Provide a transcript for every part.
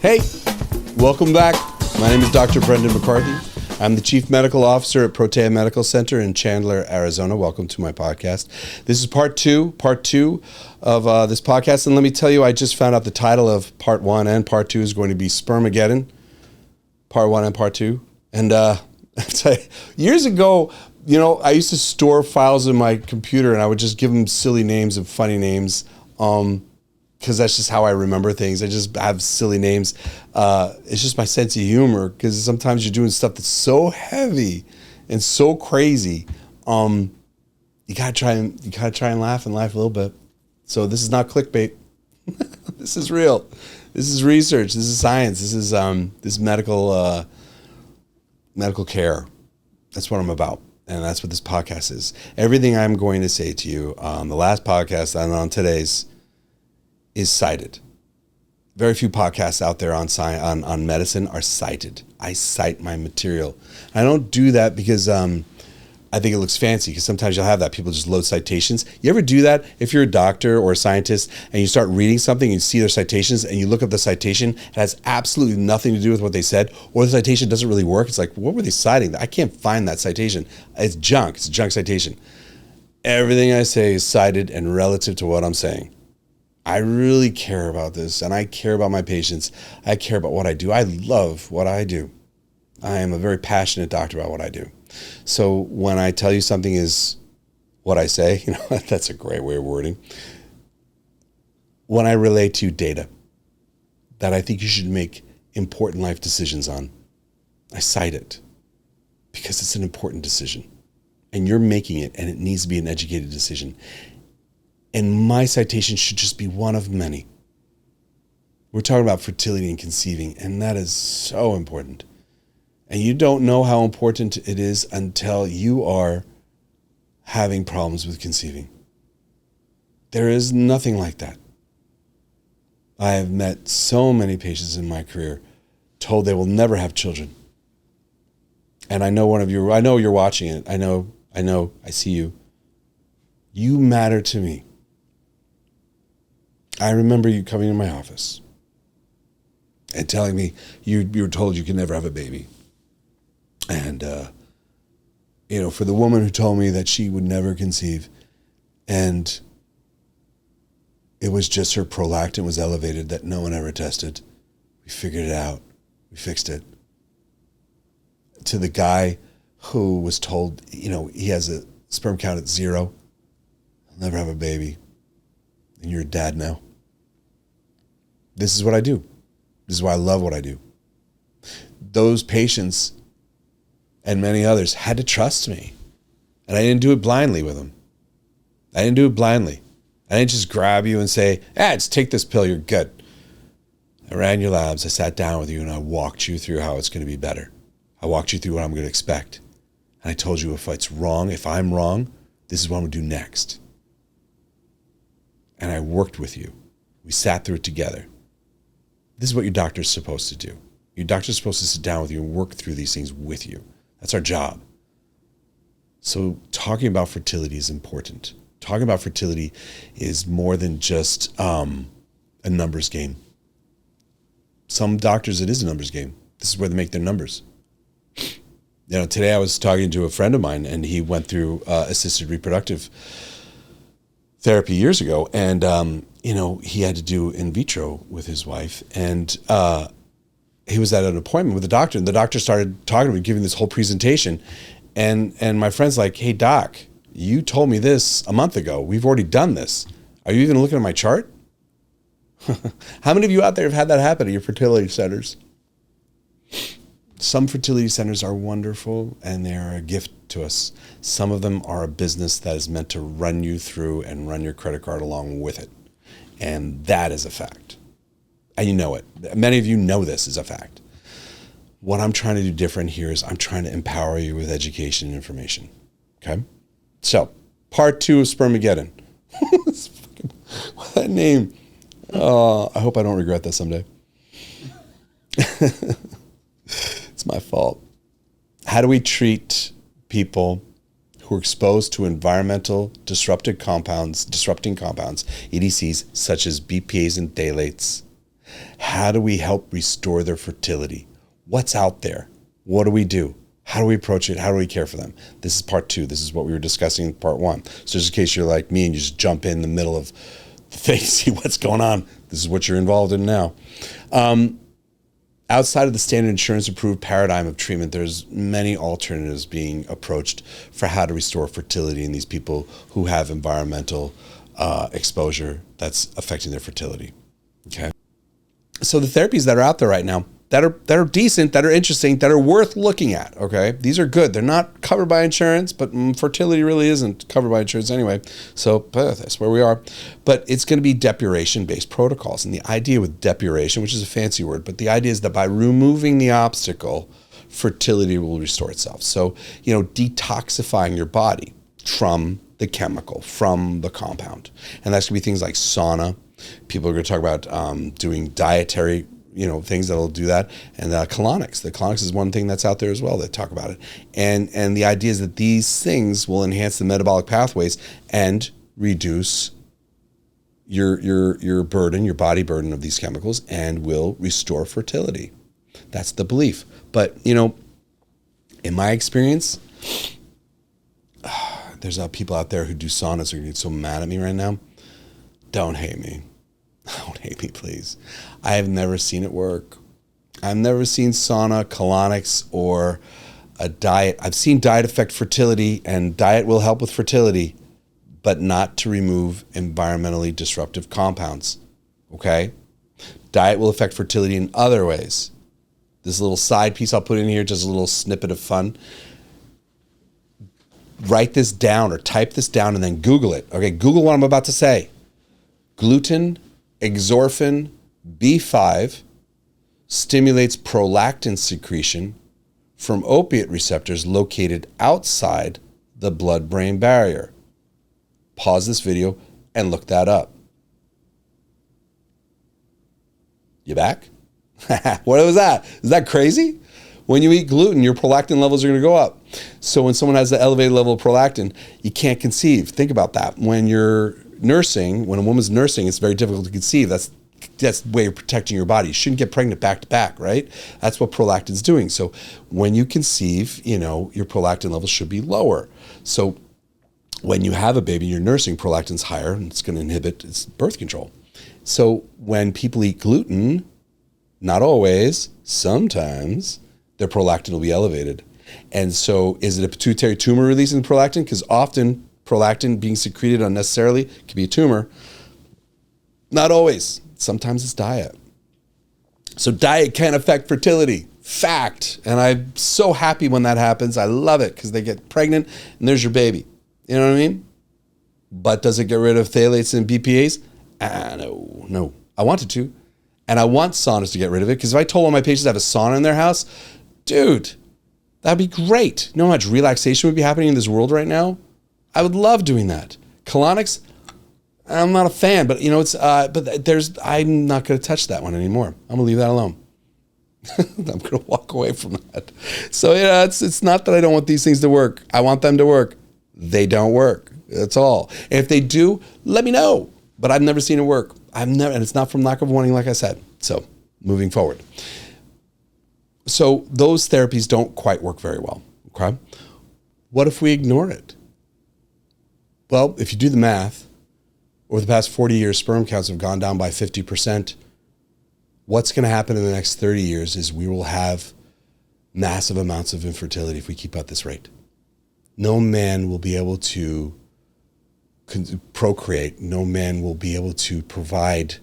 Hey, welcome back. My name is Dr. Brendan McCarthy. I'm the Chief Medical Officer at Protea Medical Center in Chandler, Arizona. Welcome to my podcast. This is part two of this podcast. And let me tell you, I just found out the title of part one and part two is going to be Spermageddon, part one and part two. And years ago, you know, I used to store files in my computer and I would just give them silly names and funny names. Because that's just how I remember things. I just have silly names. It's just my sense of humor. Because sometimes you're doing stuff that's so heavy and so crazy. You gotta try and laugh a little bit. So this is not clickbait. This is real. This is research. This is science. This is medical care. That's what I'm about. And that's what this podcast is. Everything I'm going to say to you on the last podcast and on today's is cited. Very few podcasts out there on medicine are cited. I cite my material. I don't do that because I think it looks fancy, because sometimes you'll have that. People just load citations. You ever do that? If you're a doctor or a scientist and you start reading something and you see their citations and you look up the citation, it has absolutely nothing to do with what they said, or the citation doesn't really work. It's like, what were they citing? I can't find that citation. It's junk. It's a junk citation. Everything I say is cited and relative to what I'm saying. I really care about this, and I care about my patients. I care about what I do. I love what I do. I am a very passionate doctor about what I do. So when I tell you something is what I say, you know, that's a great way of wording. When I relate to you data that I think you should make important life decisions on, I cite it because it's an important decision, and you're making it, and it needs to be an educated decision. And my citation should just be one of many. We're talking about fertility and conceiving, and that is so important. And you don't know how important it is until you are having problems with conceiving. There is nothing like that. I have met so many patients in my career told they will never have children. And I know I know you're watching it. I know, I see you. You matter to me. I remember you coming in my office and telling me you were told you could never have a baby. And, you know, for the woman who told me that she would never conceive, and it was just her prolactin was elevated that no one ever tested. We figured it out. We fixed it. To the guy who was told, you know, he has a sperm count at 0. I'll never have a baby. And you're a dad now. This is what I do. This is why I love what I do. Those patients and many others had to trust me. And I didn't do it blindly with them. I didn't do it blindly. I didn't just grab you and say, just take this pill, you're good. I ran your labs, I sat down with you, and I walked you through how it's going to be better. I walked you through what I'm going to expect. And I told you if it's wrong, if I'm wrong, this is what I'm going to do next. And I worked with you. We sat through it together. This is what your doctor's supposed to do. Your doctor's supposed to sit down with you and work through these things with you. That's our job. So talking about fertility is important. Talking about fertility is more than just a numbers game. Some doctors, it is a numbers game. This is where they make their numbers. You know, today I was talking to a friend of mine, and he went through assisted reproductive therapy years ago, and you know, he had to do in vitro with his wife, and he was at an appointment with the doctor, and the doctor started talking to him, giving this whole presentation, and my friend's like, "Hey doc, you told me this a month ago. We've already done this. Are you even looking at my chart?" How many of you out there have had that happen at your fertility centers? Some fertility centers are wonderful and they are a gift to us. Some of them are a business that is meant to run you through and run your credit card along with it. And that is a fact. And you know it. Many of you know this is a fact. What I'm trying to do different here is I'm trying to empower you with education and information. Okay? So, part 2 of Spermageddon. What that name? I hope I don't regret that someday. It's my fault. How do we treat people who are exposed to environmental disrupting compounds, EDCs, such as BPAs and phthalates, How do we help restore their fertility? What's out there? What do we do? How do we approach it? How do we care for them? This is part 2. This is what we were discussing in part 1. So just in case you're like me and you just jump in the middle of the thing, see what's going on, this is what you're involved in now. Outside of the standard insurance approved paradigm of treatment, there's many alternatives being approached for how to restore fertility in these people who have environmental exposure that's affecting their fertility. Okay. So the therapies that are out there right now that are decent, that are interesting, that are worth looking at. Okay. These are good. They're not covered by insurance, but fertility really isn't covered by insurance anyway. So that's where we are. But it's going to be depuration-based protocols. And the idea with depuration, which is a fancy word, but the idea is that by removing the obstacle, fertility will restore itself. So, detoxifying your body from the chemical, from the compound. And that's going to be things like sauna. People are going to talk about doing dietary things that'll do that. And colonics. The colonics is one thing that's out there as well that talk about it. And the idea is that these things will enhance the metabolic pathways and reduce your burden, your body burden of these chemicals, and will restore fertility. That's the belief. But, in my experience, there's people out there who do saunas who are getting so mad at me right now. Don't hate me. Don't hate me, please. I have never seen it work. I've never seen sauna, colonics, or a diet. I've seen diet affect fertility, and diet will help with fertility, but not to remove environmentally disruptive compounds. Okay? Diet will affect fertility in other ways. This little side piece I'll put in here, just a little snippet of fun. Write this down or type this down and then Google it. Okay, Google what I'm about to say. Gluten, exorphin, B5 stimulates prolactin secretion from opiate receptors located outside the blood-brain barrier. Pause this video and look that up. You back? What was that? Is that crazy? When you eat gluten, your prolactin levels are going to go up. So when someone has an elevated level of prolactin, you can't conceive. Think about that. When you're nursing, when a woman's nursing, it's very difficult to conceive. That's the way of protecting your body. You shouldn't get pregnant back to back, right? That's what prolactin's doing. So when you conceive, your prolactin levels should be lower. So when you have a baby, you're nursing, prolactin's higher, and it's going to inhibit its birth control. So when people eat gluten, not always, sometimes, their prolactin will be elevated. And so is it a pituitary tumor releasing prolactin? Because often prolactin being secreted unnecessarily can be a tumor. Not always. Sometimes it's diet. So diet can affect fertility. Fact. And I'm so happy when that happens. I love it because they get pregnant and there's your baby. You know what I mean? But does it get rid of phthalates and BPAs? No. I wanted to. And I want saunas to get rid of it because if I told all my patients to have a sauna in their house, dude, that'd be great. You know how much relaxation would be happening in this world right now? I would love doing that. Colonics, I'm not a fan, but I'm not going to touch that one anymore. I'm going to leave that alone. I'm going to walk away from that. So it's not that I don't want these things to work. I want them to work. They don't work. That's all. And if they do, let me know. But I've never seen it work. And it's not from lack of wanting, like I said. So moving forward. So those therapies don't quite work very well. Okay. What if we ignore it? Well, if you do the math, over the past 40 years, sperm counts have gone down by 50%. What's going to happen in the next 30 years is we will have massive amounts of infertility if we keep at this rate. No man will be able to procreate. No man will be able to provide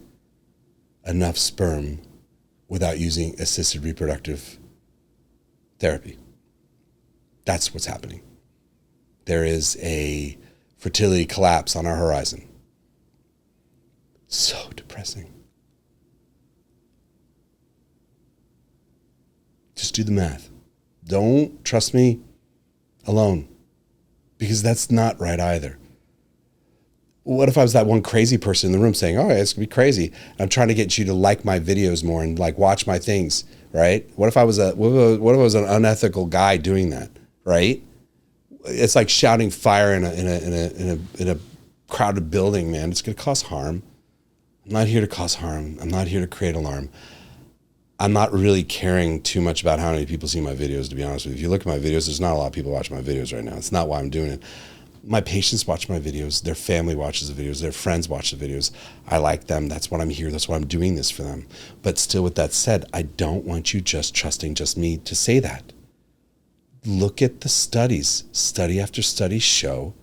enough sperm without using assisted reproductive therapy. That's what's happening. There is a fertility collapse on our horizon. So depressing. Just do the math. Don't trust me alone, because that's not right either. What if I was that one crazy person in the room saying, oh, it's gonna be crazy. I'm trying to get you to like my videos more and like watch my things, right? What if I was an unethical guy doing that, right? It's like shouting fire in a crowded building, man. It's gonna cause harm. I'm not here to cause harm. I'm not here to create alarm. I'm not really caring too much about how many people see my videos, to be honest with you. If you look at my videos, there's not a lot of people watching my videos right now. It's not why I'm doing it. My patients watch my videos. Their family watches the videos. Their friends watch the videos. I like them. That's what I'm here. That's why I'm doing this for them. But still, with that said, I don't want you just trusting just me to say that. Look at the studies. Study after study show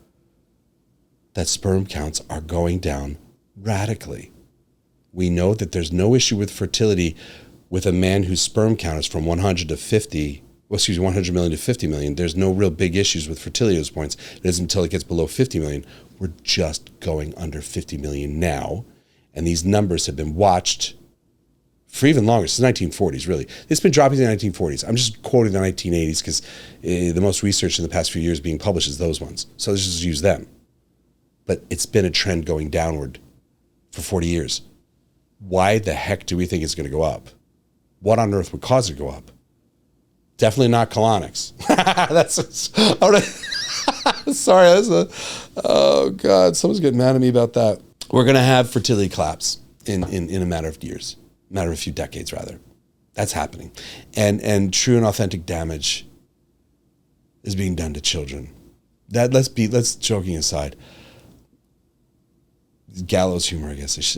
that sperm counts are going down radically. We know that there's no issue with fertility with a man whose sperm count is from 100 million to 50 million. There's no real big issues with fertility at those points. It isn't until it gets below 50 million. We're just going under 50 million now. And these numbers have been watched for even longer, since the 1940s, really. It's been dropping in the 1940s. I'm just quoting the 1980s because the most research in the past few years being published is those ones. So let's just use them. But it's been a trend going downward for 40 years. Why the heck do we think it's going to go up? What on earth would cause it to go up? Definitely not colonics. Sorry. Oh God, someone's getting mad at me about that. We're going to have fertility collapse in a matter of years, matter of a few decades rather. That's happening. And true and authentic damage is being done to children. Let's joking aside. Gallows humor, I guess.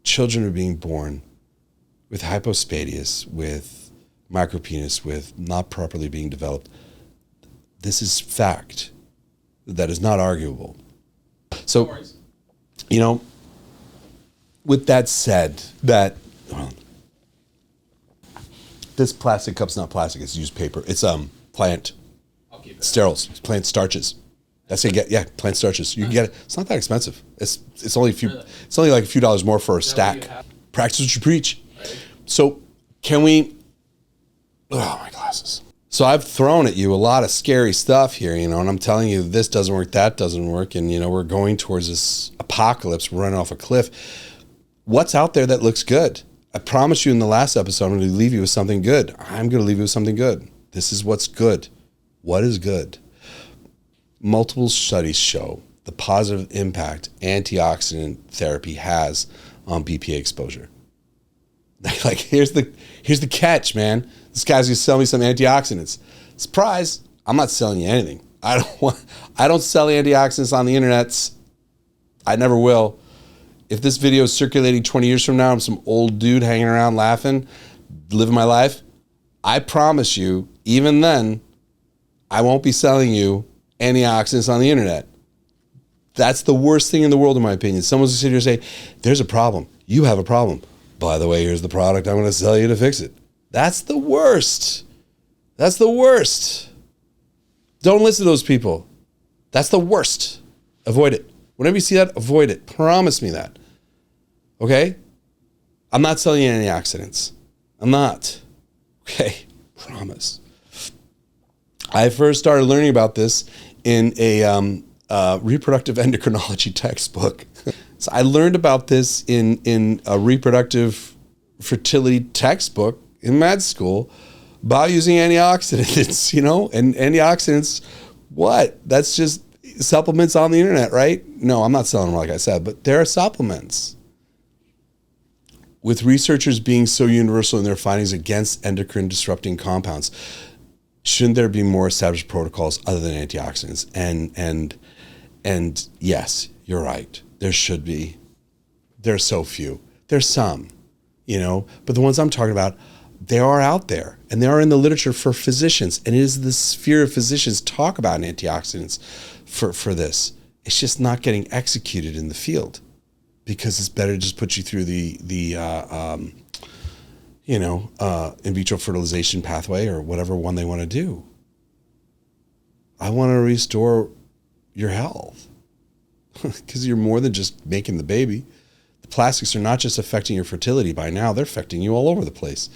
Children are being born with hypospadias, with micropenis, with not properly being developed. This is fact. That is not arguable. So, with that said, this plastic cup's not plastic, it's used paper. It's plant sterols, it's plant starches. That's how you get, plant starches. You can get it. It's not that expensive. It's only like a few dollars more for a stack. Practice what you preach. Right. So can we? Oh, my glasses. So I've thrown at you a lot of scary stuff here, and I'm telling you this doesn't work, that doesn't work, and we're going towards this apocalypse. We're running off a cliff. What's out there that looks good? I promise you in the last episode, I'm going to leave you with something good. I'm going to leave you with something good. This is what's good. What is good? Multiple studies show the positive impact antioxidant therapy has on BPA exposure. Like, here's the catch, man. This guy's gonna sell me some antioxidants. Surprise! I'm not selling you anything. I don't sell antioxidants on the internet. I never will. If this video is circulating 20 years from now, I'm some old dude hanging around laughing, living my life. I promise you, even then, I won't be selling you antioxidants on the internet. That's the worst thing in the world, in my opinion. Someone's gonna sit here and say, there's a problem. You have a problem. By the way, here's the product I'm going to sell you to fix it. That's the worst. That's the worst. Don't listen to those people. That's the worst. Avoid it. Whenever you see that, avoid it. Promise me that. Okay? I'm not selling you antioxidants. I'm not. Okay? Promise. I first started learning about this in a reproductive endocrinology textbook. So I learned about this in a reproductive fertility textbook in med school about using antioxidants, and antioxidants, what? That's just supplements on the internet, right? No, I'm not selling them, like I said, but there are supplements. With researchers being so universal in their findings against endocrine disrupting compounds, shouldn't there be more established protocols other than antioxidants? And yes, you're right. There should be. There's so few. There's some, but the ones I'm talking about, they are out there and they are in the literature for physicians. And it is the sphere of physicians talk about antioxidants for this. It's just not getting executed in the field because it's better to just put you through the in vitro fertilization pathway or whatever one they want to do. I want to restore your health. Because you're more than just making the baby. The plastics are not just affecting your fertility by now, they're affecting you all over the place.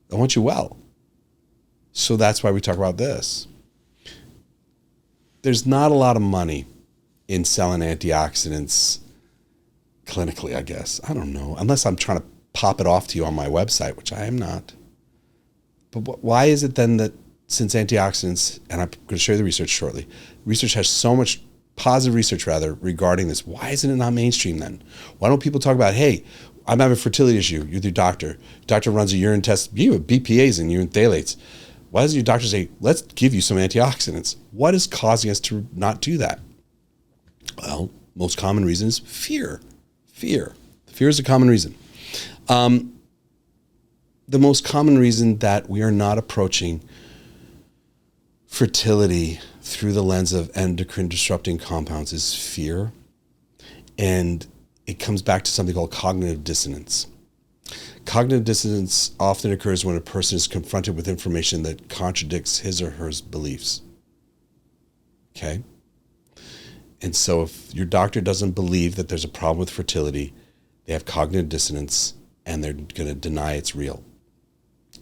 I want you well. So that's why we talk about this. There's not a lot of money in selling antioxidants clinically, I guess. I don't know. Unless I'm trying to pop it off to you on my website, which I am not. But why is it then that since antioxidants, and I'm going to show you the research shortly, research has so much positive research rather regarding this. Why isn't it not mainstream then? Why don't people talk about, hey, I'm having a fertility issue. You're your doctor. Doctor runs a urine test. You have BPAs and urine phthalates. Why doesn't your doctor say, let's give you some antioxidants? What is causing us to not do that? Well, most common reason is fear. Fear. Fear is a common reason. The most common reason that we are not approaching fertility through the lens of endocrine disrupting compounds is fear. And it comes back to something called cognitive dissonance. Cognitive dissonance often occurs when a person is confronted with information that contradicts his or her beliefs. Okay? And so if your doctor doesn't believe that there's a problem with fertility, they have cognitive dissonance and they're going to deny it's real.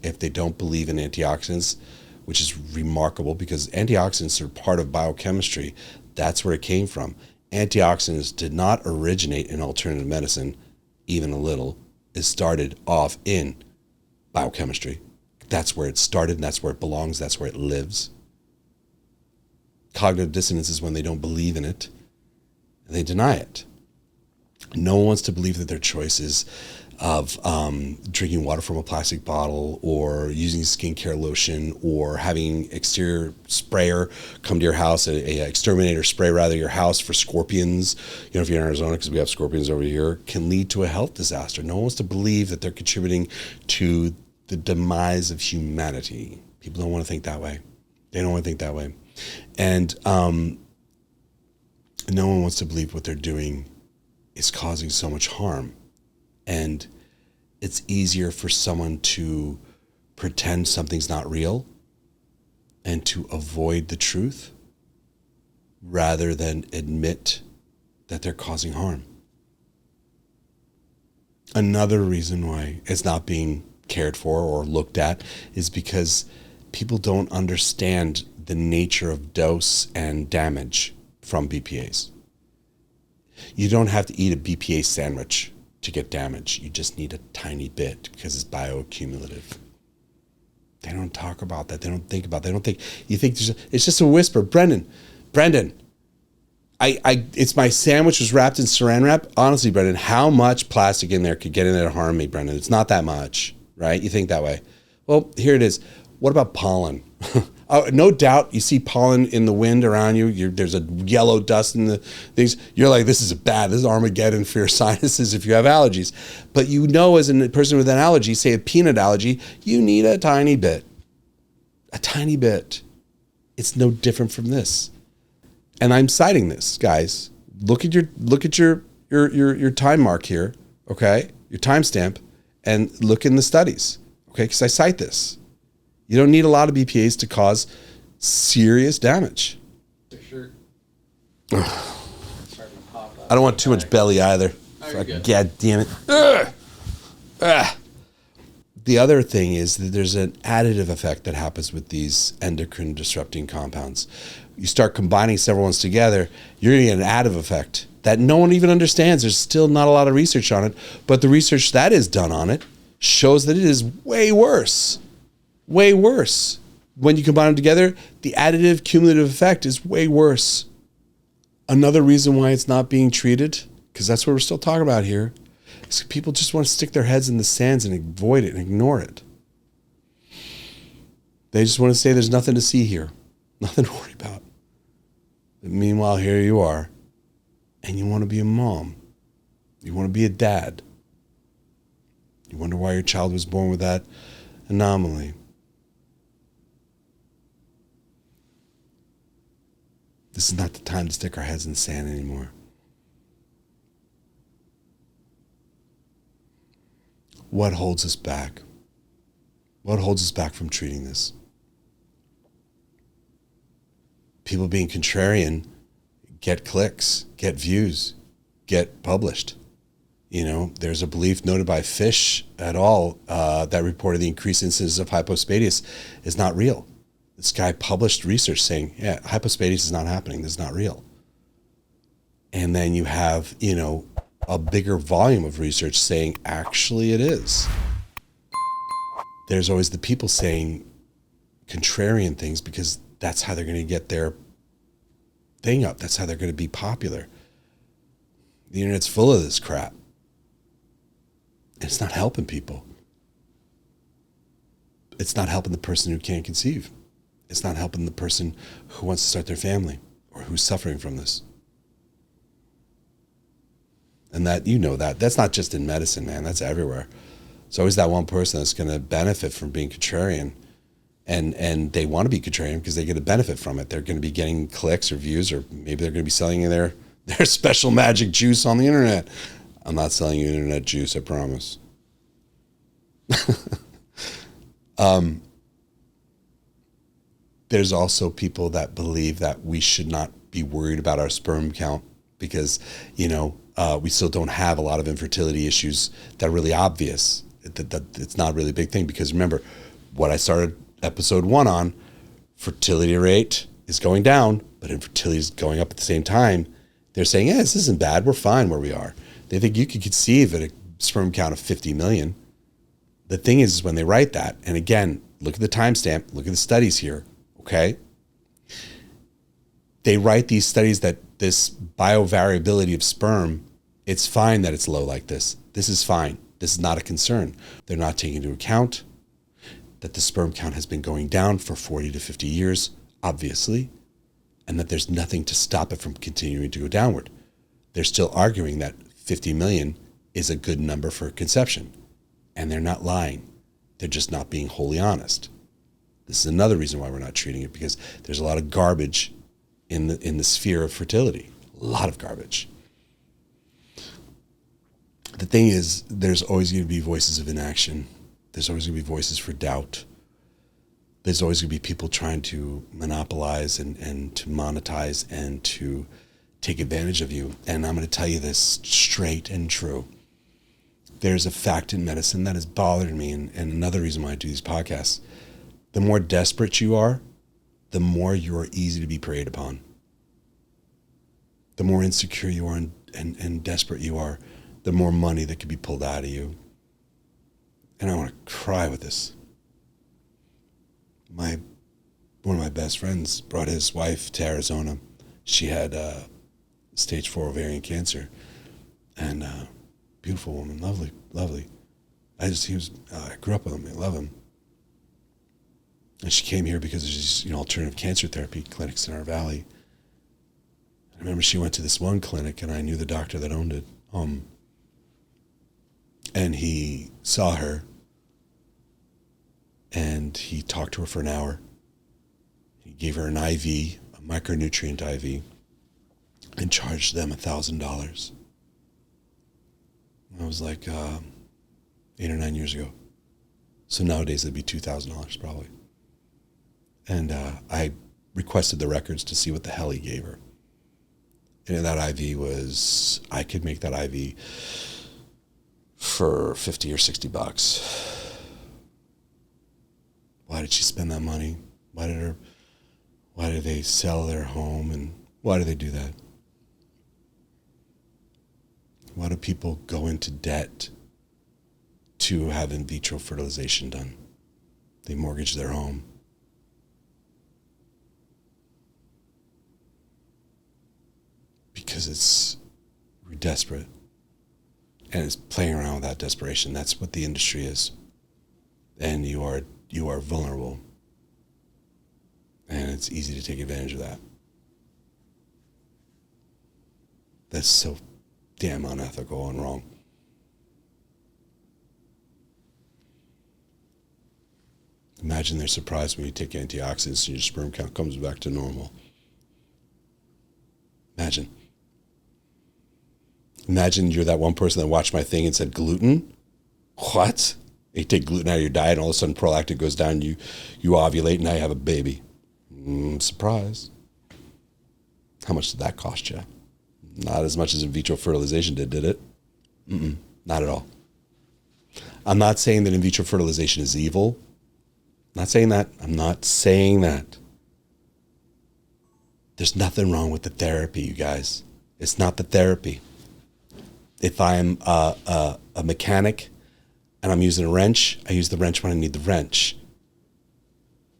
If they don't believe in antioxidants, which is remarkable because antioxidants are part of biochemistry, that's where it came from. Antioxidants did not originate in alternative medicine, even a little. It started off in biochemistry. That's where it started and that's where it belongs. That's where it lives. Cognitive dissonance is when they don't believe in it and they deny it. No one wants to believe that their choices of drinking water from a plastic bottle or using skincare lotion or having exterior sprayer come to your house, a exterminator spray rather your house for scorpions, if you're in Arizona, because we have scorpions over here, can lead to a health disaster. No one wants to believe that they're contributing to the demise of humanity. People don't want to think that way. They don't want to think that way. And no one wants to believe what they're doing is causing so much harm. And it's easier for someone to pretend something's not real and to avoid the truth rather than admit that they're causing harm. Another reason why it's not being cared for or looked at is because people don't understand the nature of dose and damage from BPAs. You don't have to eat a BPA sandwich to get damage. You just need a tiny bit because it's bioaccumulative. They don't talk about that. They don't think about that. They don't think, you think it's just a whisper. Brendan, it's my sandwich was wrapped in saran wrap. Honestly, Brendan, how much plastic in there could get in there to harm me, Brendan? It's not that much, right? You think that way. Well, here it is. What about pollen? No doubt you see pollen in the wind around you. There's a yellow dust in the things. You're like, this is bad. This is Armageddon for your sinuses if you have allergies. But as a person with an allergy, say a peanut allergy, you need a tiny bit. A tiny bit. It's no different from this. And I'm citing this, guys. Look at your time mark here, okay? Your timestamp, and look in the studies, okay? Because I cite this. You don't need a lot of BPAs to cause serious damage. Sure. I don't want too much belly either. God damn it. The other thing is that there's an additive effect that happens with these endocrine disrupting compounds. You start combining several ones together, you're going to get an additive effect that no one even understands. There's still not a lot of research on it, but the research that is done on it shows that it is way worse. Way worse. When you combine them together, the additive cumulative effect is way worse. Another reason why it's not being treated, because that's what we're still talking about here, is people just want to stick their heads in the sands and avoid it and ignore it. They just want to say there's nothing to see here, nothing to worry about. But meanwhile, here you are, and you want to be a mom. You want to be a dad. You wonder why your child was born with that anomaly. This is not the time to stick our heads in the sand anymore. What holds us back? What holds us back from treating this? People being contrarian get clicks, get views, get published. There's a belief noted by Fish et al. That reported the increased incidence of hypospadias is not real. This guy published research saying, yeah, hypospadias is not happening. This is not real. And then you have, a bigger volume of research saying, actually it is. There's always the people saying contrarian things because that's how they're going to get their thing up. That's how they're going to be popular. The internet's full of this crap. And it's not helping people. It's not helping the person who can't conceive. It's not helping the person who wants to start their family or who's suffering from this. And that, that's not just in medicine, man. That's everywhere. It's always that one person that's going to benefit from being contrarian. And they want to be contrarian because they get a benefit from it. They're going to be getting clicks or views, or maybe they're going to be selling their special magic juice on the internet. I'm not selling you internet juice, I promise. There's also people that believe that we should not be worried about our sperm count because, we still don't have a lot of infertility issues that are really obvious. That it's not really a big thing because remember what I started episode 1 on, fertility rate is going down, but infertility is going up at the same time. They're saying, this isn't bad. We're fine where we are. They think you could conceive at a sperm count of 50 million. The thing is when they write that, and again, look at the timestamp, look at the studies here, okay? They write these studies that this biovariability of sperm, it's fine that it's low like this. This is fine. This is not a concern. They're not taking into account that the sperm count has been going down for 40 to 50 years, obviously, and that there's nothing to stop it from continuing to go downward. They're still arguing that 50 million is a good number for conception, and they're not lying. They're just not being wholly honest. This is another reason why we're not treating it, because there's a lot of garbage in the sphere of fertility. A lot of garbage. The thing is, there's always going to be voices of inaction. There's always going to be voices for doubt. There's always going to be people trying to monopolize and to monetize and to take advantage of you. And I'm going to tell you this straight and true. There's a fact in medicine that has bothered me, and another reason why I do these podcasts. The more desperate you are, the more you are easy to be preyed upon. The more insecure you are and desperate you are, the more money that could be pulled out of you. And I want to cry with this. One of my best friends brought his wife to Arizona. She had stage 4 ovarian cancer, and beautiful woman, lovely. I grew up with him. I love him. And she came here because there's these, alternative cancer therapy clinics in our valley. I remember she went to this one clinic, and I knew the doctor that owned it. And he saw her, and he talked to her for an hour. He gave her an IV, a micronutrient IV, and charged them $1,000. That was like 8 or 9 years ago. So nowadays it'd be $2,000 probably. And I requested the records to see what the hell he gave her. And that IV was, I could make that IV for $50 or $60. Why did she spend that money? Why did they sell their home, and why do they do that? Why do people go into debt to have in vitro fertilization done? They mortgage their home. Because we're desperate. And it's playing around with that desperation. That's what the industry is. And you are vulnerable. And it's easy to take advantage of that. That's so damn unethical and wrong. Imagine they're surprised when you take antioxidants and your sperm count comes back to normal. Imagine you're that one person that watched my thing and said, gluten? What? You take gluten out of your diet and all of a sudden prolactin goes down, you ovulate, and now you have a baby. Surprise. How much did that cost you? Not as much as in vitro fertilization did it? Not at all. I'm not saying that in vitro fertilization is evil. I'm not saying that. There's nothing wrong with the therapy, you guys. It's not the therapy. If I'm a mechanic and I'm using a wrench, I use the wrench when I need the wrench.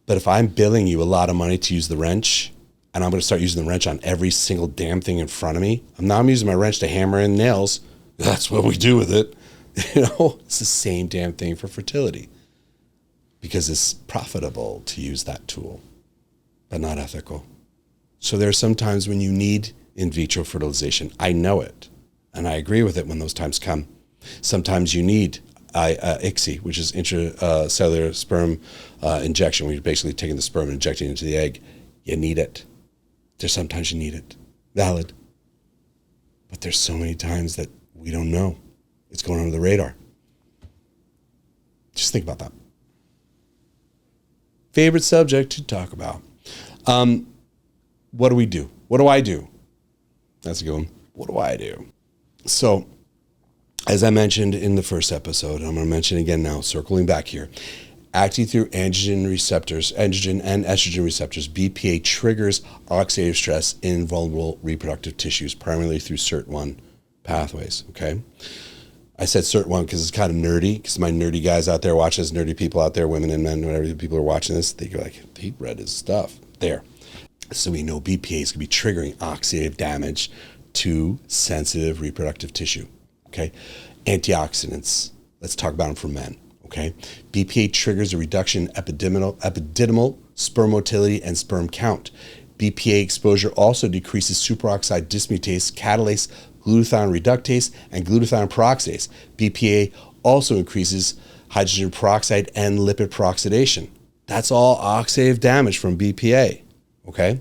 But if I'm billing you a lot of money to use the wrench, and I'm going to start using the wrench on every single damn thing in front of me. I'm using my wrench to hammer in nails. That's what we do with it. It's the same damn thing for fertility because it's profitable to use that tool, but not ethical. So there are some times when you need in vitro fertilization. I know it, and I agree with it when those times come. Sometimes you need ICSI, which is intracellular sperm injection, where you're basically taking the sperm and injecting it into the egg. You need it. There's sometimes you need it. Valid. But there's so many times that we don't know. It's going under the radar. Just think about that. Favorite subject to talk about. What do we do? What do I do? That's a good one. What do I do? So, as I mentioned in the first episode, I'm going to mention again now, circling back here, acting through androgen and estrogen receptors, BPA triggers oxidative stress in vulnerable reproductive tissues, primarily through SIRT1 pathways, okay? I said SIRT1 because it's kind of nerdy, because my nerdy guys out there watching this, nerdy people out there, women and men, whatever people are watching this, they go like, he read his stuff. There. So we know BPA is going to be triggering oxidative damage to sensitive reproductive tissue. Okay, antioxidants. Let's talk about them for men. Okay, BPA triggers a reduction in epididymal sperm motility and sperm count. BPA exposure also decreases superoxide dismutase, catalase, glutathione reductase, and glutathione peroxidase. BPA also increases hydrogen peroxide and lipid peroxidation. That's all oxidative damage from BPA. Okay,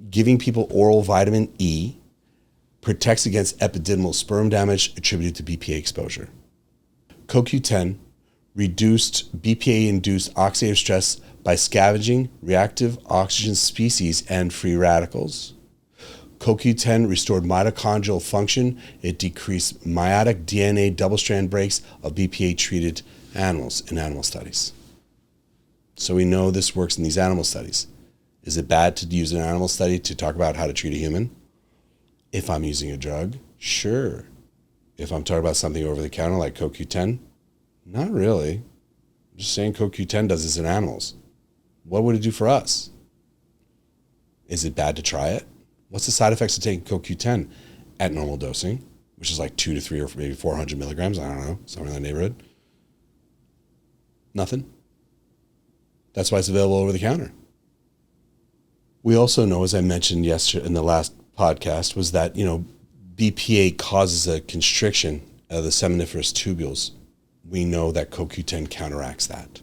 giving people oral vitamin E protects against epididymal sperm damage attributed to BPA exposure. CoQ10 reduced BPA-induced oxidative stress by scavenging reactive oxygen species and free radicals. CoQ10 restored mitochondrial function. It decreased meiotic DNA double-strand breaks of BPA-treated animals in animal studies. So we know this works in these animal studies. Is it bad to use an animal study to talk about how to treat a human? If I'm using a drug, sure. If I'm talking about something over the counter like CoQ10, not really. I'm just saying CoQ10 does this in animals. What would it do for us? Is it bad to try it? What's the side effects of taking CoQ10 at normal dosing, which is like 2 to 3 or maybe 400 milligrams? I don't know, somewhere in that neighborhood. Nothing. That's why it's available over the counter. We also know, as I mentioned yesterday in the last podcast, was that, BPA causes a constriction of the seminiferous tubules. We know that CoQ10 counteracts that.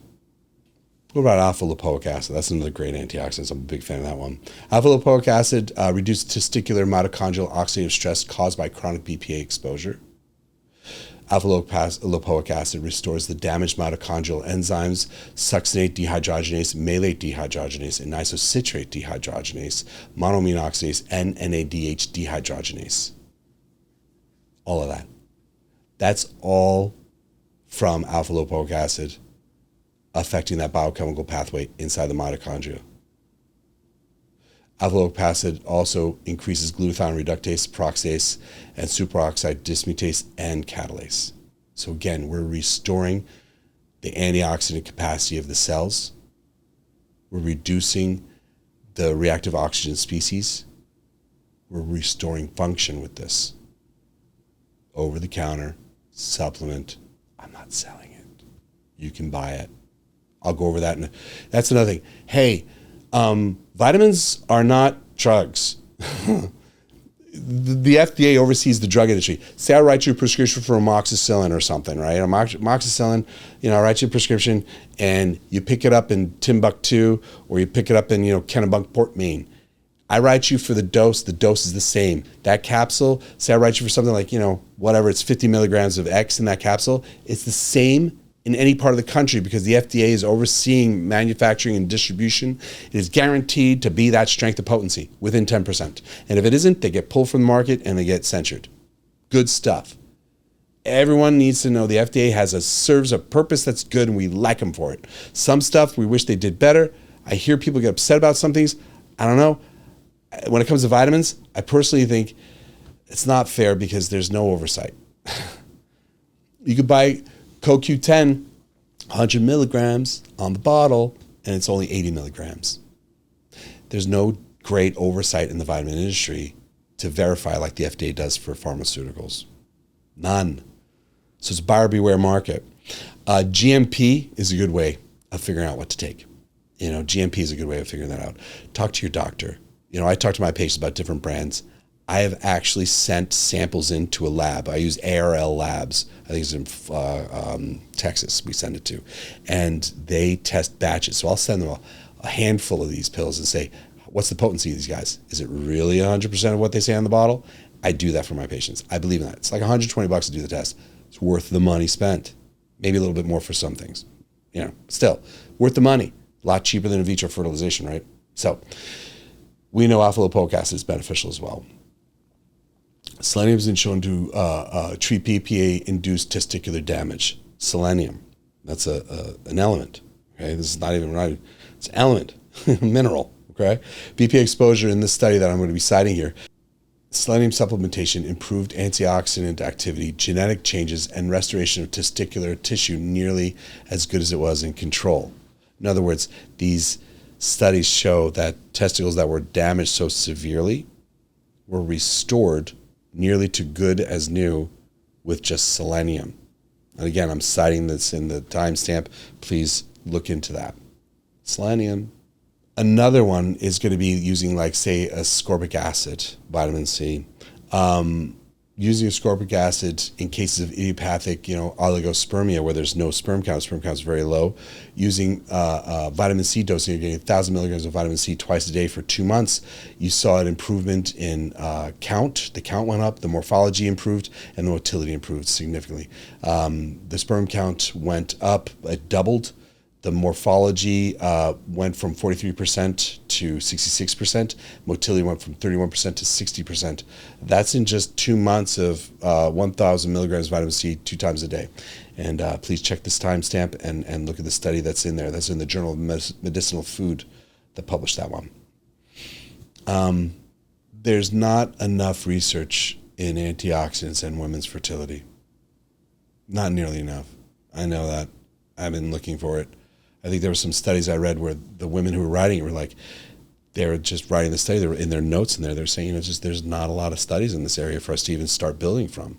What about alpha lipoic acid? That's another great antioxidant. I'm a big fan of that one. Alpha lipoic acid reduces testicular mitochondrial oxidative stress caused by chronic BPA exposure. Alpha lipoic acid restores the damaged mitochondrial enzymes succinate dehydrogenase, malate dehydrogenase, and isocitrate dehydrogenase, monoamine oxidase, and NADH dehydrogenase. All of that. That's all from alpha lipoic acid affecting that biochemical pathway inside the mitochondria. Alpha lipoic acid also increases glutathione reductase, peroxidase, and superoxide dismutase and catalase. So again, we're restoring the antioxidant capacity of the cells. We're reducing the reactive oxygen species. We're restoring function with this. Over the counter, supplement. I'm not selling it. You can buy it. I'll go over that. That's another thing. Hey, vitamins are not drugs. The FDA oversees the drug industry. Say I write you a prescription for amoxicillin or something, right? Amoxicillin, I write you a prescription and you pick it up in Timbuktu or you pick it up in, Kennebunkport, Maine. I write you for the dose is the same. That capsule, say I write you for something like, whatever, it's 50 milligrams of X in that capsule. It's the same in any part of the country because the FDA is overseeing manufacturing and distribution. It is guaranteed to be that strength of potency within 10%. And if it isn't, they get pulled from the market and they get censored. Good stuff. Everyone needs to know the FDA serves a purpose that's good and we like them for it. Some stuff we wish they did better. I hear people get upset about some things. I don't know. When it comes to vitamins, I personally think it's not fair because there's no oversight. You could buy CoQ10, 100 milligrams on the bottle, and it's only 80 milligrams. There's no great oversight in the vitamin industry to verify like the FDA does for pharmaceuticals. None. So it's a buyer beware market. GMP is a good way of figuring out what to take. GMP is a good way of figuring that out. Talk to your doctor. I talk to my patients about different brands. I have actually sent samples into a lab. I use ARL Labs. I think it's in Texas we send it to. And they test batches. So I'll send them a handful of these pills and say, what's the potency of these guys? Is it really 100% of what they say on the bottle? I do that for my patients. I believe in that. It's like $120 to do the test. It's worth the money spent. Maybe a little bit more for some things. Still worth the money. A lot cheaper than in vitro fertilization, right? So we know alpha lipoic acid is beneficial as well. Selenium has been shown to treat BPA-induced testicular damage. Selenium, that's an element. Okay, this is not even right. It's an element, mineral. Okay, BPA exposure in this study that I'm going to be citing here. Selenium supplementation improved antioxidant activity, genetic changes, and restoration of testicular tissue nearly as good as it was in control. In other words, these studies show that testicles that were damaged so severely were restored nearly to good as new with just selenium. And again, I'm citing this in the timestamp. Please look into that. Selenium. Another one is going to be using, like, say, ascorbic acid, vitamin C. Using ascorbic acid in cases of idiopathic, oligospermia, where there's no sperm count is very low. Using vitamin C dosing, you're getting 1,000 milligrams of vitamin C twice a day for 2 months. You saw an improvement in count. The count went up, the morphology improved, and the motility improved significantly. The sperm count went up, it doubled. The morphology went from 43% to 66%. Motility went from 31% to 60%. That's in just 2 months of 1,000 milligrams of vitamin C 2 times a day. And please check this timestamp and look at the study that's in there. That's in the Journal of Medicinal Food that published that one. There's not enough research in antioxidants and women's fertility. Not nearly enough. I know that. I've been looking for it. I think there were some studies I read where the women who were writing it were like, they were just writing the study. They were in their notes in there. They're saying, there's not a lot of studies in this area for us to even start building from.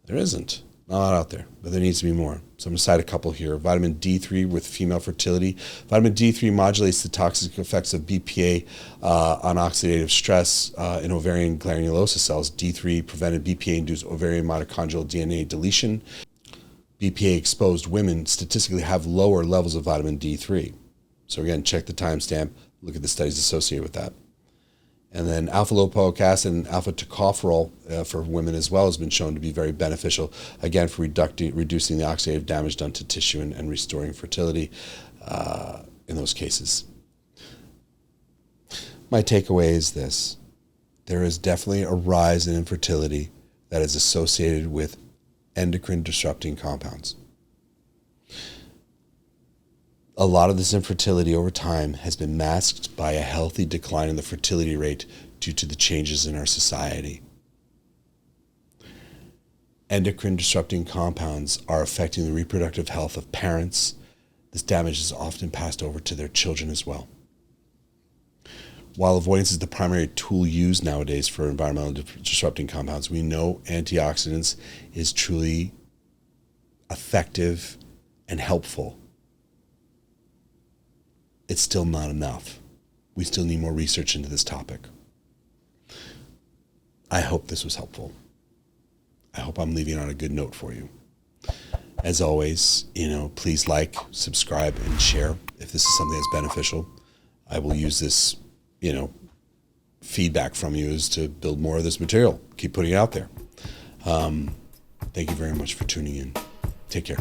There isn't. Not a lot out there, but there needs to be more. So I'm going to cite a couple here. Vitamin D3 with female fertility. Vitamin D3 modulates the toxic effects of BPA on oxidative stress in ovarian granulosa cells. D3 prevented BPA-induced ovarian mitochondrial DNA deletion. BPA-exposed women statistically have lower levels of vitamin D3. So again, check the timestamp, look at the studies associated with that. And then alpha lipoic acid and alpha tocopherol for women as well has been shown to be very beneficial, again, for reducing the oxidative damage done to tissue and restoring fertility in those cases. My takeaway is this. There is definitely a rise in infertility that is associated with endocrine disrupting compounds. A lot of this infertility over time has been masked by a healthy decline in the fertility rate due to the changes in our society. Endocrine disrupting compounds are affecting the reproductive health of parents. This damage is often passed over to their children as well. While avoidance is the primary tool used nowadays for environmental disrupting compounds, we know antioxidants is truly effective and helpful. It's still not enough. We still need more research into this topic. I hope this was helpful. I hope I'm leaving on a good note for you. As always, please like, subscribe, and share if this is something that's beneficial. I will use this feedback from you is to build more of this material. Keep putting it out there. Thank you very much for tuning in. Take care.